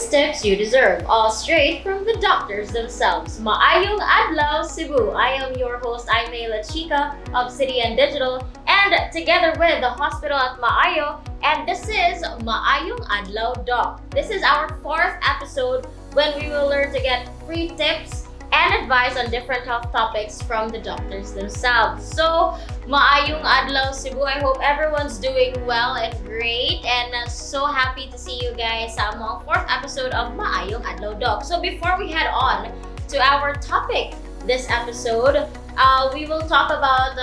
wellness tips you deserve, all straight from the doctors themselves. Maayong Adlaw, Cebu. I am your host, Aimela Chica of City and Digital, and together with the hospital at Maayo, and this is Maayong Adlaw Doc. This is our 4th episode when we will learn to get free tips and advice on different health topics from the doctors themselves. So, Maayong Adlaw Cebu. I hope everyone's doing well and great, and so happy to see you guys sa mga 4th episode of Maayong Adlaw Doc. So before we head on to our topic this episode, we will talk about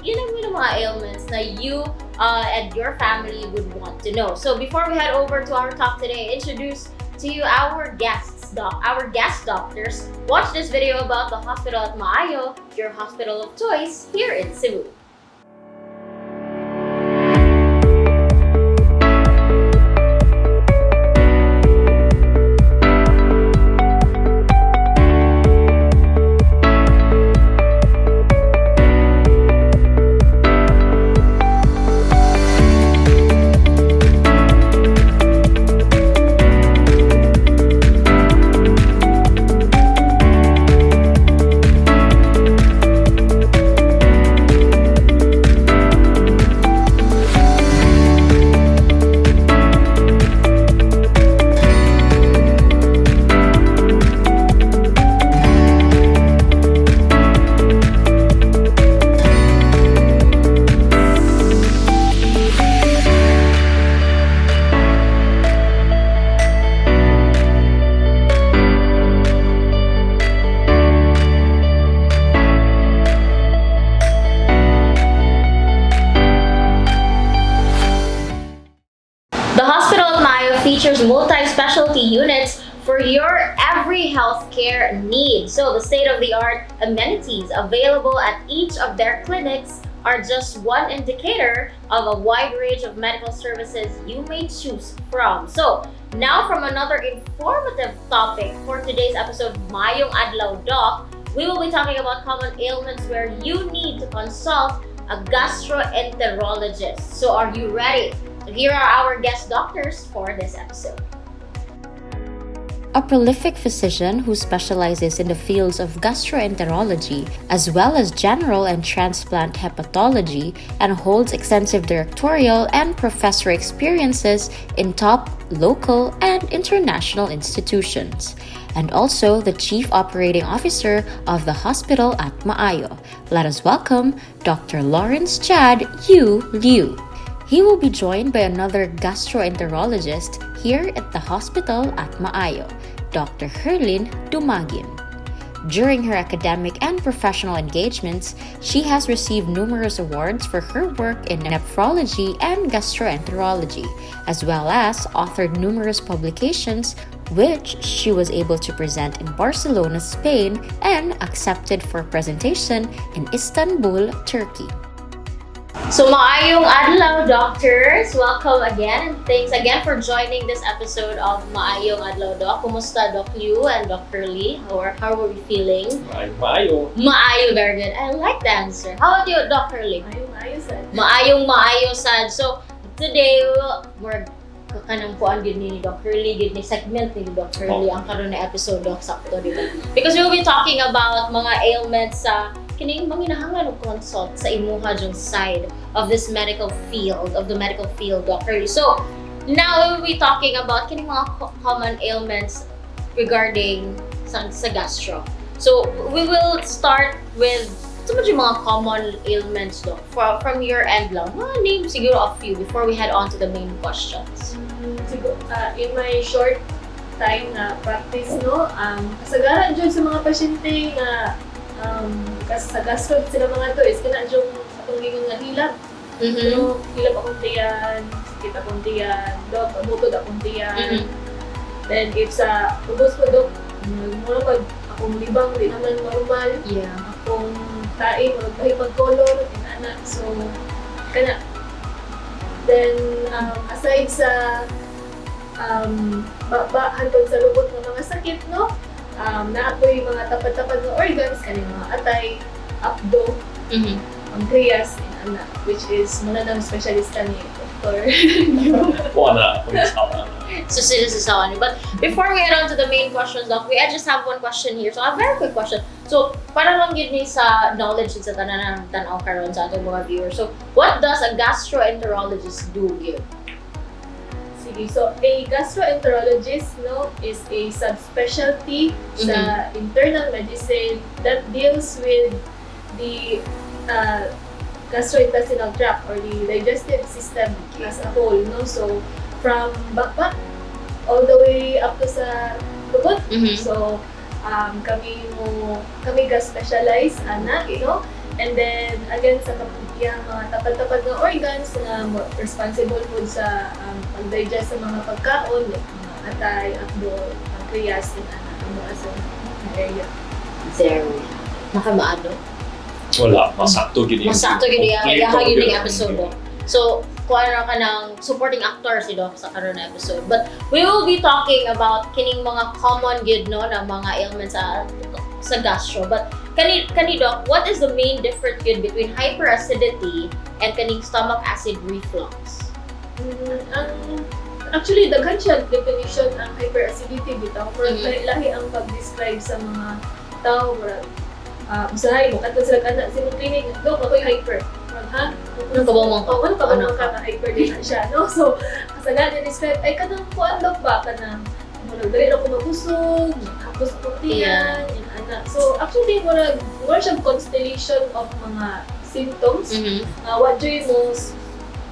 mga ailments na you and your family would want to know. So before we head over to our talk today, introduce to you our guest doctors. Watch this video about the hospital at Maayo, your hospital of choice here in Cebu. Features multi-specialty units for your every healthcare need. So the state-of-the-art amenities available at each of their clinics are just one indicator of a wide range of medical services you may choose from. So now from another informative topic for today's episode of Maayong Adlaw Doc, we will be talking about common ailments where you need to consult a gastroenterologist. So are you ready? Here are our guest doctors for this episode. A prolific physician who specializes in the fields of gastroenterology as well as general and transplant hepatology and holds extensive directorial and professor experiences in top local and international institutions, and also the Chief Operating Officer of the hospital at Maayo. Let us welcome Dr. Lawrence Chad Yu Liu. He will be joined by another gastroenterologist here at the hospital at Maayo, Dr. Herlin Dumagin. During her academic and professional engagements, she has received numerous awards for her work in nephrology and gastroenterology, as well as authored numerous publications which she was able to present in Barcelona, Spain, and accepted for presentation in Istanbul, Turkey. So Maayong Adlaw doctors, welcome again, and thanks again for joining this episode of Maayong Adlaw Doc. Kumusta Doc Liu and Dr. Lee? How are we feeling? Maayo. Maayo, very good. I like the answer. How about you, Dr. Lee? Maayo sad. Maayo sad. So today we're kanang kuan gid ni Dr. Lee, gid ni segment ni Dr. Lee ang karon na episode Doc sakto dito. Because we will be talking about mga ailments sa kining manginahanglan og consult sa imuha jung side of this medical field, Dr. Lee. So now we will be talking about kining mga common ailments regarding sa gastro. So we will start with some of mga common ailments, Doc, from your end lang. Name siguro a few before we head on to the main questions. In my short time na practice, kasagaran dyan sa mga pasyente na sa gastro sila mga to is kana dyan atong gingon nga hilab. Hilab akong tiyan, sakit akong tiyan, Dok, butod akong tiyan. Then if sa ubos ko, Dok, mura pag akong libang, di naman normal. Yeah. Akong tae, magbahi pag-color, anak. So, kana. Then, aside sa hantod sa lubot ng mga sakit, naapoy mga tapad-tapad ng organs, mga atay, abdo, pancreas, which is muna ng specialist kami doctor. Kuha na ako yung sawa. So sila sa sawa niyo. But before we head on to the main questions, Doc, I just have one question here. So a very quick question. So para lang yun ni sa knowledge sa tanan ng tanaw karon sa ating mga viewers. So what does a gastroenterologist do here? Sige, so a gastroenterologist is a subspecialty sa internal medicine that deals with the gastrointestinal tract or the digestive system as a whole, so from backpack all the way up to sa tubod. So kami ga-specialize ana, and then again sa yung mga tapad-tapad ng organs na responsible po sa pag-digest sa mga pagkaon, like mga atay, akdo, pancreas, and ang mga sa area. Zero. Nakamaado? Wala, masakto gini. Masakto gini yung Complete episode. So, kung ano ka ng supporting actor si Doc sa karon na episode. But we will be talking about kining mga common gid na mga ailments sa gastro. But kani Doc, what is the main difference yun between hyperacidity and kaning stomach acid reflux? Actually, daghan siya definition ang hyperacidity bitaw. Pero lahi ang pag-describe sa mga tao. Usahay mo, kato sila kana sa clinic, Doc, ako'y hyper. Ha? Ano ka ba mga ano ka ba mga hyper din na siya, no? So, kasagan i-describe, ay kanang kuan Doc ba? Kanang, dali ako mabusog, hapos ako tiyan, ana. So, actually, more siyang constellation of mga symptoms. What do you know,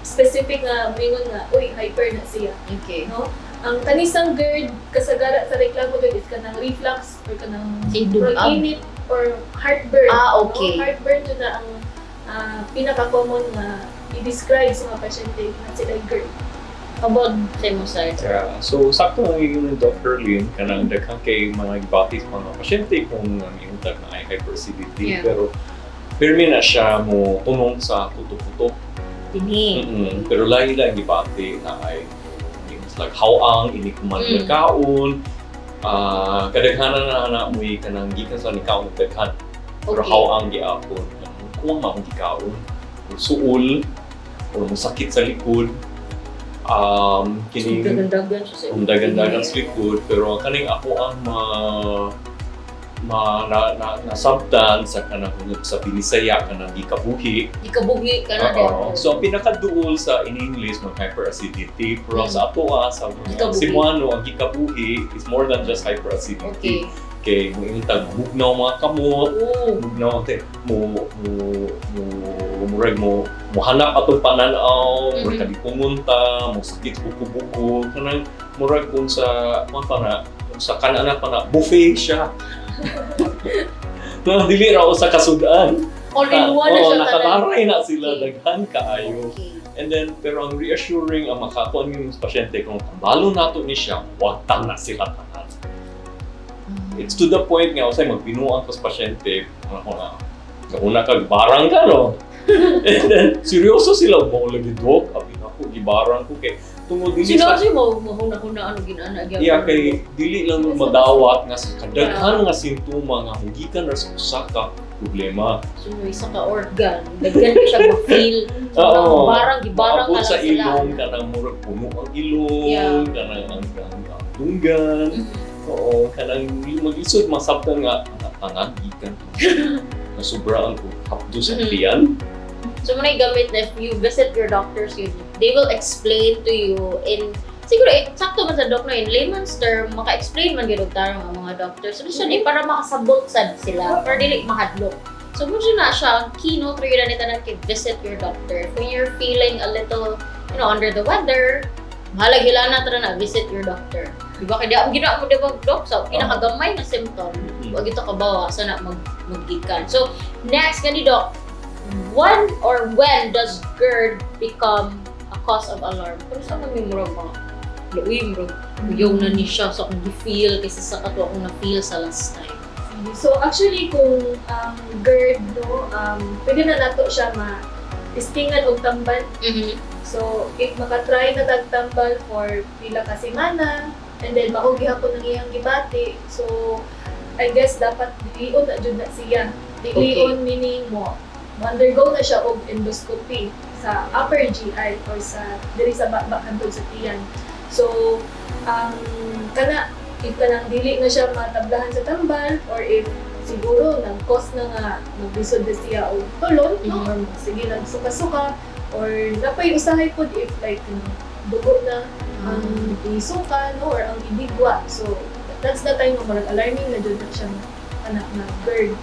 specific nga, mingon nga, uy, hyper na siya. Okay. No? Ang kanisang GERD, kasagara sa reklamo doon is kanang reflux or kanang init or heartburn. Okay. No? Heartburn doon na ang pinaka-common na i-describe sa mga pasyente na sila GERD. About sa mo side? Yeah. So, sakto ang yung Dr. Lynn, kanang daghang kay mga ibatis mga pasyente kung ang yung tag na ay hyperacidity. Yeah. Pero, permi na siya mo tunong sa kuto-kuto. Pero lahi lang ibati na ay like hawang, ini kuman kaon, kadaghanan na anak mo kanang gikan sa nikaon daghan. Pero hawang giapon, kung maong gikaon, suol, o masakit sa likod, kini dagan-dagan sa likod, pero kaning ako ang nasabtan sa kanang sa Binisaya kanang gikabuhi ka na din. so ang pinakaduol sa in English mag hyperacidity, pero sa ato sa Cebuano ang gikabuhi is more than just hyperacidity. Kay mo intag mugnaw mga kamot, mugnaw te mo hanap atong pananaw, murag kadipungunta, mo sakit buko-buko, kanang murag kung sa sa kanana pa na buffet siya. Dili raw sa kasudaan. All in one na siya nakalaray na sila, daghan kaayo. And then, pero ang reassuring ang makakuha ng pasyente kung kabalo nato ni siya, wagtan na sila tanan. It's to the point nga, usay magbinuang ko sa pasyente, una kag barang ka, no? And then, seryoso sila, mo lagi Doc, abi na ko, gibarang ko kay tungod dili sa mo mahuna ano ginana gyud. Yeah, kay dili lang madawat nga sa kadaghan nga simptoma nga gikan ra sa usa ka problema. So isa ka organ, daghan siya ma-feel. Barang ka sa ilong kanang murag puno ang ilong, kanang ang dunggan. Oo, kanang mag-isod masabtan nga tangan gikan. Nasubraan ko hapdo sa tiyan. So muna gamit na if you visit your doctors, they will explain to you in siguro sakto man sa doc na in layman's term, maka-explain man gyud ta mga doctors. So siya para makasabot sad sila, para dili mahadlok. So mo na siya keynote ra gyud nita na visit your doctor. When you're feeling a little, under the weather, mahalag hilana tara na visit your doctor. Diba kay ang ginawa mo diba doc sa pinakagamay na symptom, wag ito kabawa sana maggikan. So next kani doc, when does GERD become a cause of alarm? Kung saan kami murag uyaw na ni siya sa akong feel kaysa sa kato akong na-feel sa last time. So actually kung GERD, pwede na nato siya ma-istingan og tambal. So if makatry na tagtambal for pila ka semana, and then maog gihapon ang iyang gibati, so I guess dapat dilion na jud na siya. Dilion meaning mo undergo na siya og endoscopy sa upper GI or sa diri sa bakbak hangtod sa tiyan. So kana if kanang dili na siya matablahan sa tambal or if siguro nang cause na nga magbisod na siya o tulon no or sige lang suka-suka or napay usahay pod if like dugo na ang isuka no or ang idigwa. So that's the time na marag alarming na jud siya anak na GERD.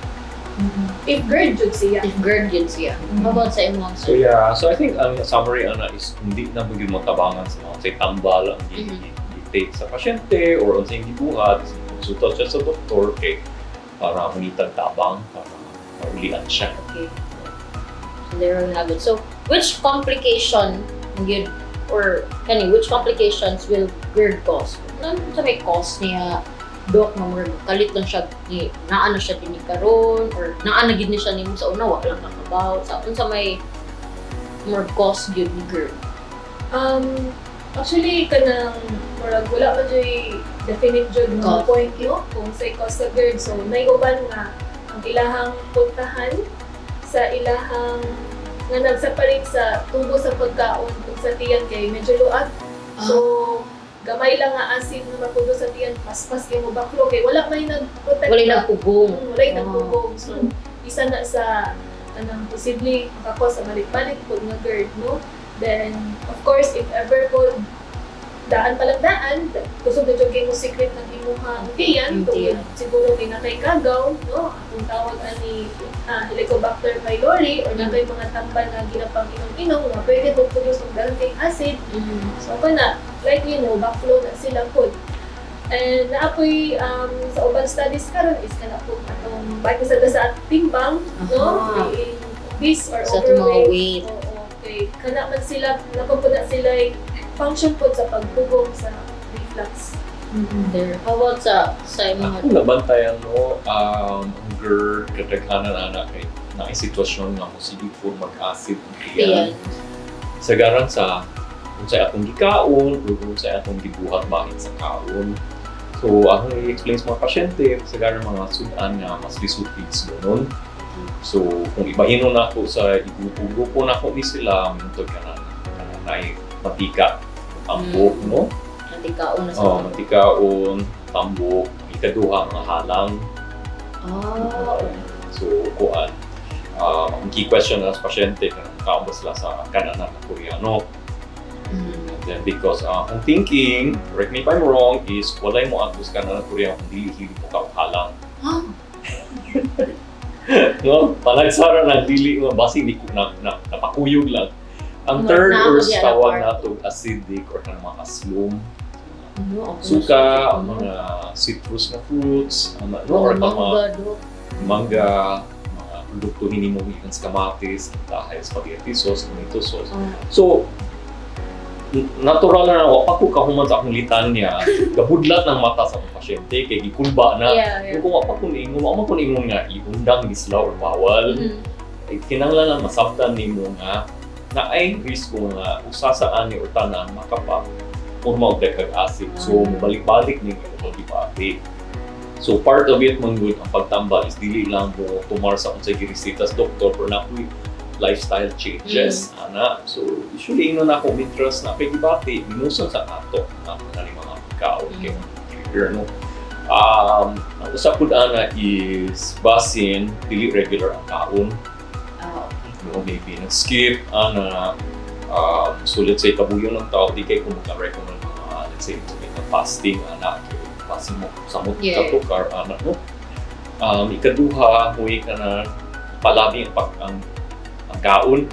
If GERD jud siya. If GERD yun siya. How about sa imong So yeah, so I think ang summary ana is hindi na bugid mo tabangan sa mga say tambal ang i-take sa pasyente or unsay gibuhat konsulta siya sa doktor kay para manitag tabang para maulian siya. Okay. So there we have it. So which complication yun or which complications will GERD cause? Ano sa may cause niya? Dok, kalit lang siya ni naa na siya dinhi karon or naa na gid ni siya nimo sa una wa lang nakabaw sa unsa may more cause gyud ni GERD. Actually kanang murag wala pa joy definite jud nga point no kung say cause sa GERD. So naiuban nga ang ilahang puntahan sa ilahang nga nagseparate sa tubo sa pagkaon ug sa tiyan kay medyo luag. So gamay lang nga asin na mapuno sa tiyan, paspas kay mo baklo kay wala may nagprotect. Wala nagpugong. Wala nagpugong. So isa na sa anang posible makakos sa balik-balik po nga GERD no. Then of course if ever po daan palang daan, kusog na dyan kayo mo secret ng imuha ang tiyan, siguro kay nakay kagaw, no? Atong tawag ani Helicobacter pylori or nakay mga tambal na ginapang inom-inom, nga pwede itong produce ng dalang kay acid. So kana, like backflow na sila po. And naapoy sa ubang studies karon is kana po atong bike sa timbang, no? Being obese or overweight. Okay, kana man sila, napapuna sila function po sa pagpugong sa reflux. There. How about sa mga Ako nabantayan no, ang GERD kadaghanan ana kay na sitwasyon nga mo sige po mag-acid ang tiyan. Sagaran sa kung sa atong gikaon o kung sa atong gibuhat bahin sa kaon. So akong i-explain sa mga pasyente sagaran mga sudan nga mas lisod-lids doon. So kung ibahin na ako sa grupo na ko ni sila minutod ka na matika, tambok, no? Mantikaon na sa mantikaon, tambok, ikaduha mga halang. So, kuan. Ang key question na sa pasyente, kaon ba sila sa kananan na Koreano? And then because ang thinking, correct me if I'm wrong, is walay mo atos kananan na Koreano kung dili mo halang. No? Panagsara ng dili mo, basi hindi ko napakuyog lang. Ang third or tawag nato acidic or kanang mga aslum, suka, ang mga citrus na fruits, or mangga, mga produkto hinimo gikan sa kamatis, dahil spaghetti sauce, tomato sauce. So natural na wa pa ko kahuman sa akong litanya, gabudlat ng mata sa akong pasyente kay gikulba na. Kung wa pa ko niingon, wa man ko niingon nga iundang gislaw or bawal. Kinahanglan na masabtan nimo nga na ay risk nga usa sa ani or tanan makapa forma og daghang acid. So balik-balik ning pagibati. So part of it man good ang pagtambal is dili lang mo tumar sa unsay gireseta sa doktor pero na lifestyle changes ana. So usually ino na ako interest na pagibati minuson sa ato na mga pagkaon kay trigger no. Ang usa pud ana is basin dili regular ang kaon. No, maybe nag-skip, so let's say kabuyo ng tao, di kayo kung maka-recommend let's say fasting, fasting mo sa mo katukar, no? Ikaduha, huwi ka na palabi ang kaon,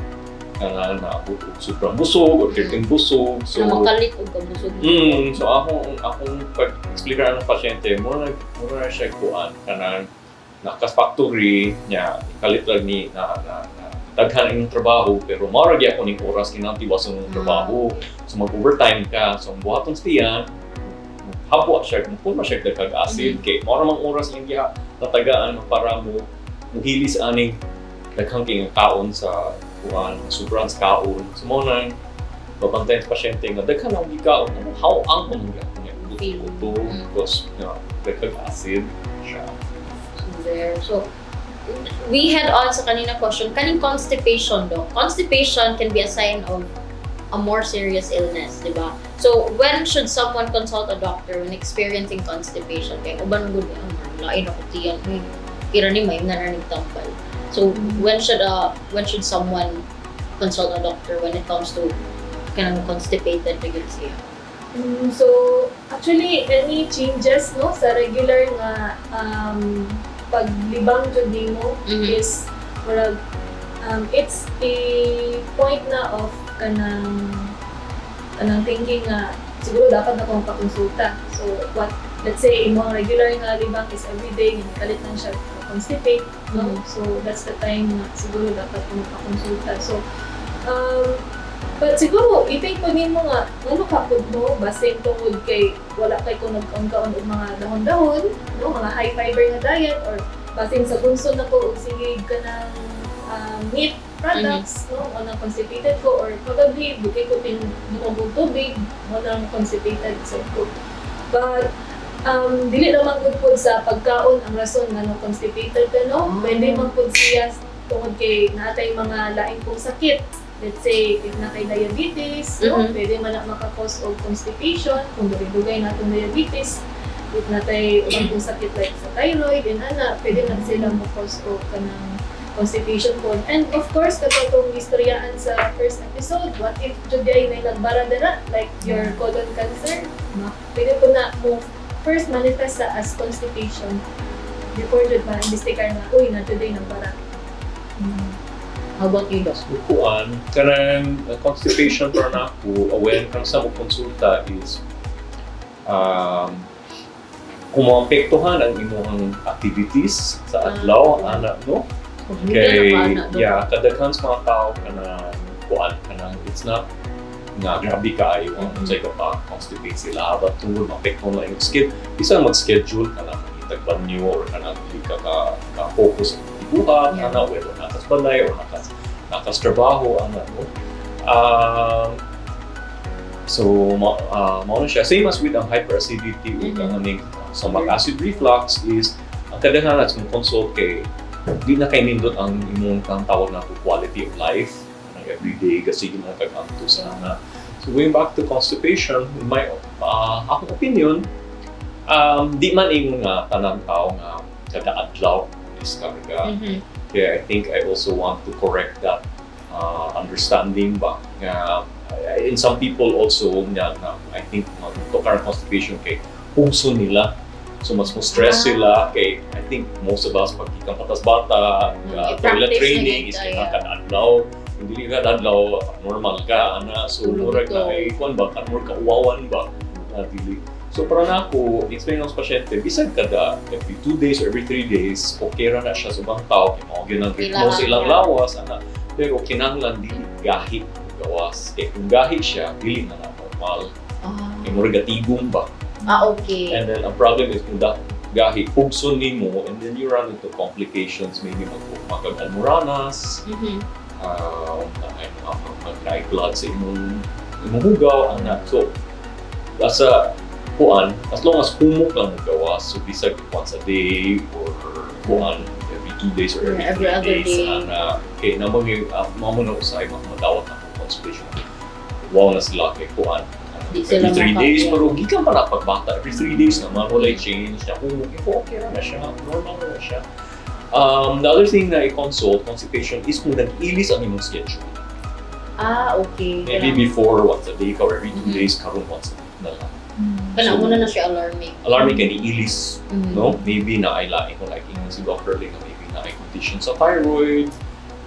na sobrang busog or kerting busog. So, makalit o kabusog. So akong pag-explica ng pasyente, muna na siya kuan, nakas factory niya, kalit lang ni daghan ang trabaho pero mao ra gyud ning oras kinahanglan sa imong trabaho. So mag-overtime ka, so buhaton tiyan, hapwa siya kung siya dagdag acid kay mao ra mang oras lang giha tatagaan para mo muhili sa aning daghang king kaon sa kuan, sobrang kaon. So mao nang babantayan sa pasyente nga daghan ang gikaon, how ang mo nga feel because dagdag acid siya. There. So we head on sa kanina question, kaning constipation, Doc. Constipation can be a sign of a more serious illness, di ba? So, when should someone consult a doctor when experiencing constipation? Kaya uban gud ang lain ako tiyan, kira ni may naranig tambal. So, when should someone consult a doctor when it comes to kanang constipated na gyud siya? So, actually, any changes no sa regular nga paglibang jud nimo is murag it's a point na of kanang thinking nga siguro dapat na kong pakonsulta. So, let's say imong regular nga libang is everyday, kalit lang siya constipate, no? So, that's the time na siguro dapat kong pakonsulta. So, but siguro, i-take po nimo nga, ano kapod mo, basin tungod kay, wala kay kung nagkaon-kaon og mga dahon-dahon, no? Mga high fiber nga diet, or basin sa bunso na ko, og sige ka ng meat products, no? O nang constipated ko, or probably, bukay ko tinukong tubig, o nang constipated sa ko. But, dili naman good po sa pagkaon ang rason nga nung constipated ka, no? Pwede man po siya tungod kay natay mga laing pong sakit. Let's say, if na kay diabetes, no? Pwede man na makakos og constipation, kung dugay na itong diabetes. If na tayo ubang pong sakit like sa thyroid, and pwede na sila makakos og kanang constipation po. And of course, kapag itong istoryaan sa first episode, what if judgay may nagbara dara, like your colon cancer, pwede po na mo first manifest sa as constipation before jud ma-investigate na, uy, na today nagbara. How about you, Doc? Kuan, kanang constipation para na ako, when kang sa mo konsulta is kung maapektuhan ang imong activities sa adlaw, no? Kay, kadaghan sa mga tao kanang kuan, kanang it's not nga grabe kaayo ang unsay ka pa constipate sila, but tungod maapektuhan lang yung schedule, isa mag-schedule kanang itagban niyo or kanang hindi ka focus buhat, whether nakas balay or nakas trabaho, no? So, mao siya. Same as with ang hyperacidity o kaning sa mag-acid reflux is ang kadaghanan sa consult kay di na kay nindot ang imong kang tawag na quality of life everyday kasi mo kaganto sa ana. So, going back to constipation, in my akong opinion, di man ingon nga tanang tao nga kada adlaw is karga. Kaya I think I also want to correct that understanding ba nga in some people also na I think to current constipation kay pungso nila, so mas mo stress sila kay I think most of us pag ikang patas bata toilet training is kada adlaw, hindi kada adlaw normal ka ana, so murag na ay kuan ba kanor ka uwawan ba na dili. So para na ako, explain ng pasyente, bisag kada every 2 days or every 3 days, okay ra na siya sa ibang tao, kaya mga ginang ritmo sa ilang lawas, pero kinahanglan dili gahi gawas. Kaya kung gahi siya, dili na normal. Kaya mo regatigong ba? Okay. And then ang problem is kung gahi, pugson nimo, and then you run into complications, maybe magkagalmuranas, mag-high blood sa imong hugaw, So, as long as humok lang mo gawas, so bisag once a day or every 2 days or every 3 days. Kaya namang yung mamuna ko sa madawat na kung constipation. Wow na sila kay every 3 days, pero gikan pa na pagbata. Every 3 days naman, wala change. Okay na siya, normal na siya. The other thing na i-consult, constipation, is kung nag-ilis ang imong schedule. Okay. Maybe before once a day or every 2 days, karon once a week na lang. Kaya muna na siya alarming. Alarming kay ilis, no? Maybe na ay laing kung like si Dr. Ling, maybe na ay condition sa thyroid,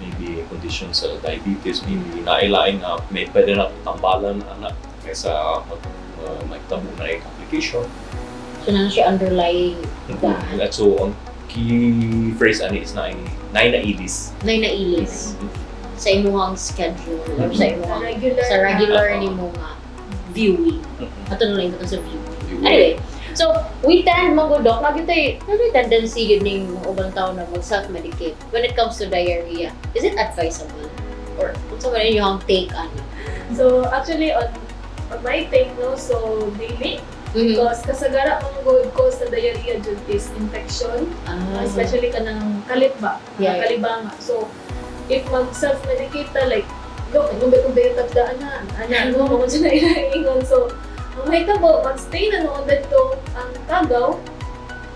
maybe condition sa diabetes, maybe na ay laing may pwede na tambalan anak kaysa may tabo na ay complication. So na siya underlying So ang key phrase ani is na ilis. Nailis. Sa imuhang schedule or sa imuhang regular ni mo nga viewing. Ato na lang ito sa viewing. Anyway, so we tend Doc, nagitay tendency yun ng ubang tao na mag-self-medicate when it comes to diarrhea. Is it advisable? Or kung sa mga yung take on? So actually on my take, no, so daily Because kasagara ang good cause sa diarrhea jud is infection, especially kanang kalit ba, Yeah. kalibanga. So if mag-self-medicate ta, like go kung bayong tagdaan na ano mo dyan na inaingon. So ang mahitabo, mag-stay na noon dito ang tagaw.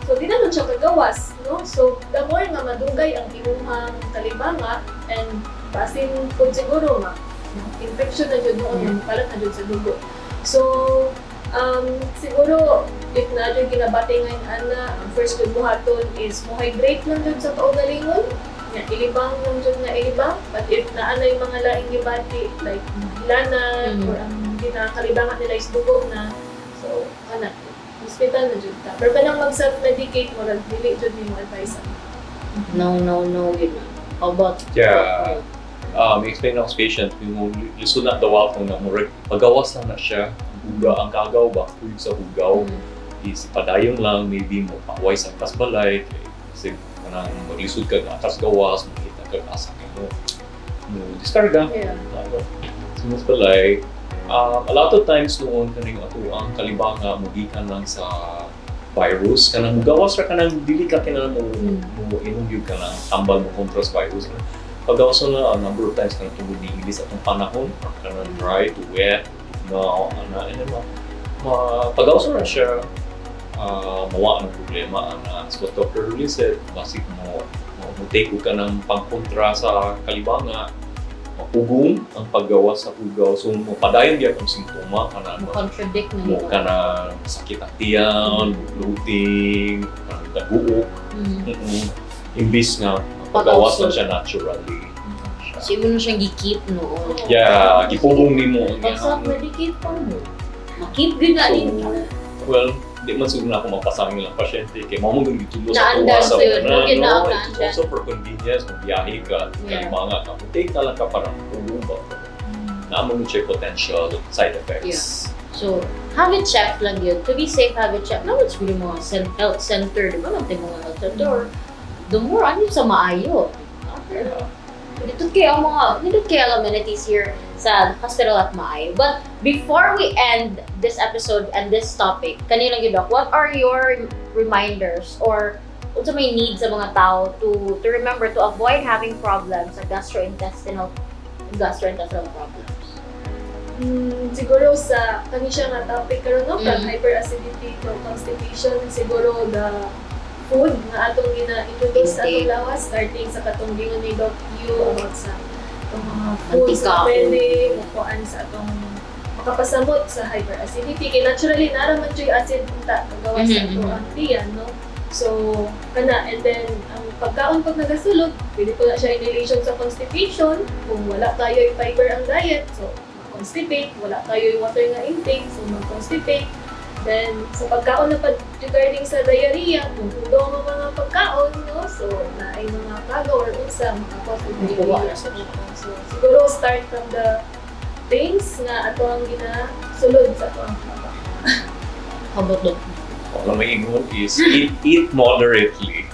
So di na nun siya kagawas, no? So the more nga madugay ang imuhang kalibanga and basin po siguro nga infection na jud noon, kalat na jud sa dugo. So siguro if na jud kinabati ngayon ana, ang first jud buhaton is mo hydrate lang jud sa kaugalingon. Nga ilibang lang jud nga ilibang, but if naa na yung mga laing gibati like hilanan or ang kinakalibangan nila is dugo na, so ana hospital na jud ta. Pero kanang mag-self-medicate mo lang, dili jud nimo advice. No, yun na. How about? Yeah. Explain ako sa patient, yung lisod na daw ako na murag pagawas lang na siya, huga ang kagaw ba, tuyog sa hugaw, is padayon lang, maybe mo paway sa atas balay, kasi kanang maglisod ka na atas gawas, makita ka asa ka mo diskarga, sa balay. A lot of times noon kaning ato ang kalibanga mugikan lang sa virus kanang mugawas ra kanang dili ka kinahanglan mo inugyog ka lang tambal mo kontra sa virus. Pagawas na a number of times kanang tungod ni ilis atong panahon kanang dry to wet no ana and then pagawas na siya mawa ng problema ana as what Dr. Ruli said basic mo take ka ng pangkontra sa kalibanga mapugong ang paggawa sa hugaw. So, mapadayon diya ang simptoma kana Contradict na mo kana sakit ang tiyan, bloating, kanang daguok. Imbis nga pagawas na siya naturally. So, mo na siyang gi-keep noon. Yeah, gipugong nimo. Pag-self-medicate pa mo. Ma-keep din na din. Well, di man siguro na ako mapasangin ng pasyente kay mo mong gitulo sa Naandar tuwa sa yun, una, okay na, no? naandar. It's also for convenience, magbiyahe ka, mga ka, take na lang ka parang ba? Naamon mo siya potential side effects. So, have it checked lang yun. To be safe, have it checked. Now, it's really mga health center. Di ba natin mga health center? The more, ano sa maayo. Yeah. Nandito kaya amenities here sa hospital at Maayo. But before we end this episode and this topic, kanina lang Doc, what are your reminders or unsa may need sa mga tao to remember to avoid having problems sa gastrointestinal problems? Siguro sa kani siya nga topic karon no, from hyperacidity to constipation, siguro the food nga atong gina-introduce sa atong lawas, starting sa katong gingon ni Doc Yu about sa itong mga foods na pwede makuhaan sa atong makapasamot sa hyperacidity. Kaya naturally, naraman siya yung acid punta kagawa sa atong ang tiyan, no? So, kana, and then, ang pagkaon pag nagasulod, pwede po na siya in relation sa constipation. Kung wala tayo yung fiber ang diet, so, mag-constipate. Wala tayo yung water nga intake, so, mag-constipate. Then, sa pagkaon na regarding sa diarrhea, kung tudo ang mga pagkaon, no? So, na ay mga kagaw or unsa, makakos ng diarrhea. So, siguro start from the things na ato ang ginasulod sa ato ang pagkaon. How about that? All may ingon is eat moderately.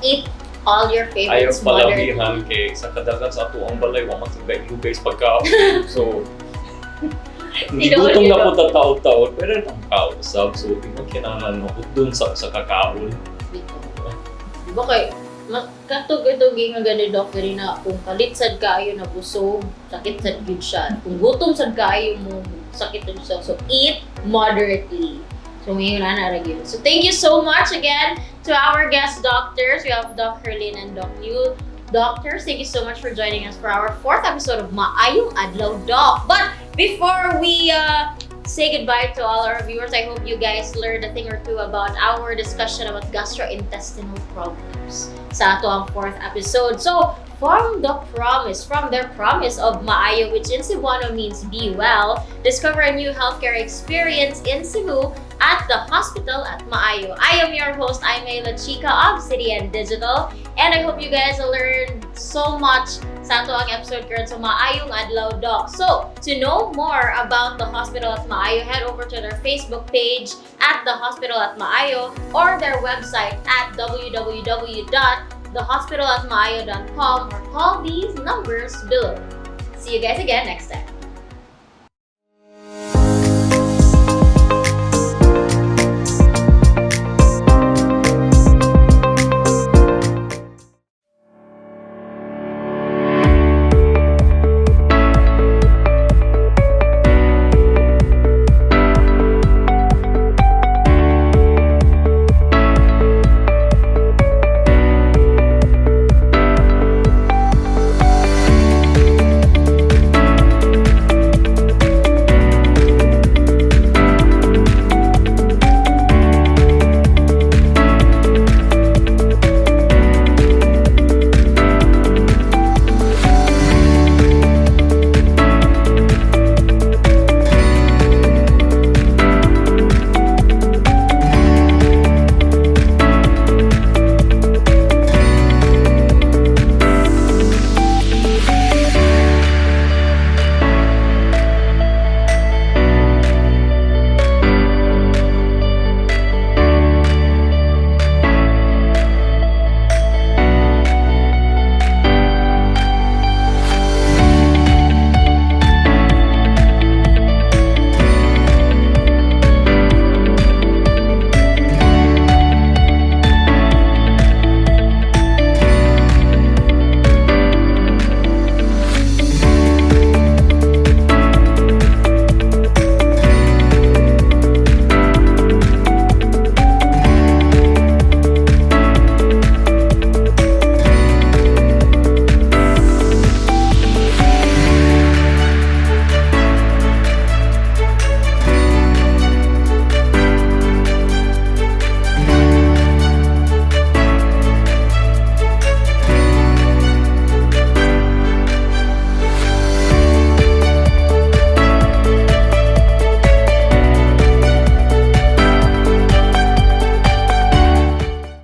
Eat all your Ayaw favorites moderately. palabihan kay sa kadagan sa ato ang balay, wa man sa lugay sa pagkaon. So, hindi gutom na po taon-taon, pero ang kaon sab. So, di mo kinahanglan dun sa kakaon. Diba kay, katog-itog nga gani Doc, gani na kung kalitsad kaayo na busog, sakit sad gyud siya. Kung gutom sad kaayo mo, sakit na siya. So, eat moderately. So, ngayon na yun. So, thank you so much again to our guest doctors. We have Doc Herlin and Doc Liu. Doctors, thank you so much for joining us for our 4th episode of Maayong Adlaw, Doc. But before we say goodbye to all our viewers, I hope you guys learned a thing or two about our discussion about gastrointestinal problems sa ato ang 4th episode. So, from their promise of Maayo, which in Cebuano means be well, discover a new healthcare experience in Cebu at the hospital at Maayo. I am your host, Maayong Chica of City and Digital, and I hope you guys learned so much sa ato ang episode karon sa Maayong Adlaw, Doc. So, to know more about the hospital at Maayo, head over to their Facebook page at the hospital at Maayo or their website at www.thehospitalatmaayo.com or call these numbers below. See you guys again next time.